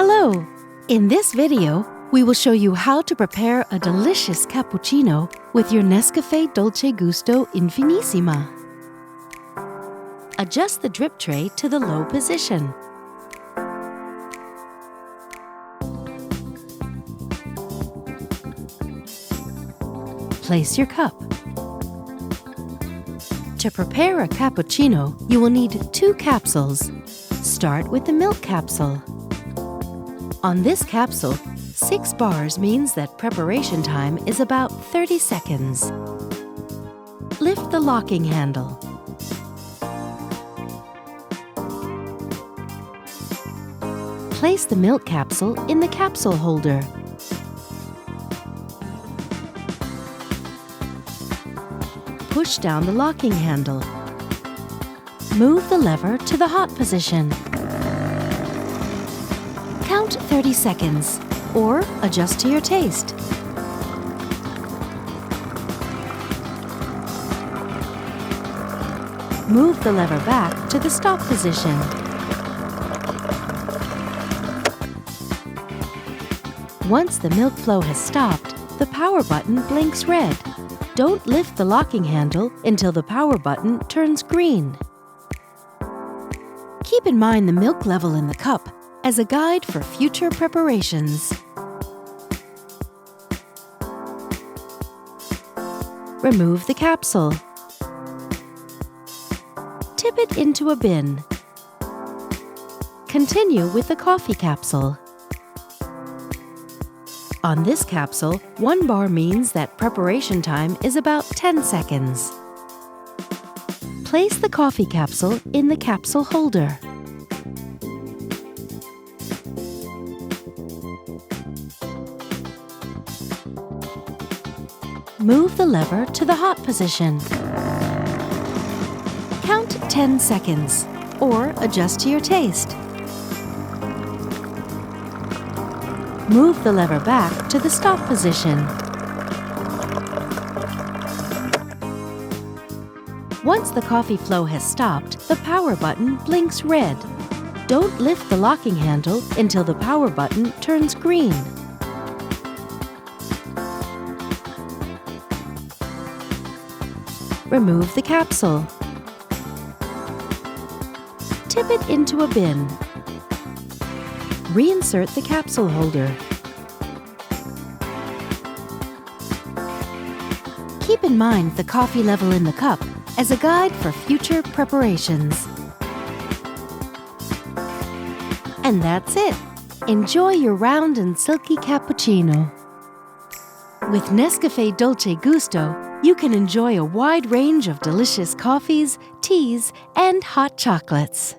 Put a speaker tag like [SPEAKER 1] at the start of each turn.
[SPEAKER 1] Hello! In this video, we will show you how to prepare a delicious cappuccino with your NESCAFÉ Dolce Gusto Infinissima. Adjust the drip tray to the low position. Place your cup. To prepare a cappuccino, you will need 2 capsules. Start with the milk capsule. On this capsule, 6 bars means that preparation time is about 30 seconds. Lift the locking handle. Place the milk capsule in the capsule holder. Push down the locking handle. Move the lever to the hot position. Count 30 seconds, or adjust to your taste. Move the lever back to the stop position. Once the milk flow has stopped, the power button blinks red. Don't lift the locking handle until the power button turns green. Keep in mind the milk level in the cup as a guide for future preparations. Remove the capsule. Tip it into a bin. Continue with the coffee capsule. On this capsule, 1 bar means that preparation time is about 10 seconds. Place the coffee capsule in the capsule holder. Move the lever to the hot position. Count 10 seconds, or adjust to your taste. Move the lever back to the stop position. Once the coffee flow has stopped, the power button blinks red. Don't lift the locking handle until the power button turns green. Remove the capsule. Tip it into a bin. Reinsert the capsule holder. Keep in mind the coffee level in the cup as a guide for future preparations. And that's it! Enjoy your round and silky cappuccino. With NESCAFÉ Dolce Gusto, you can enjoy a wide range of delicious coffees, teas, and hot chocolates.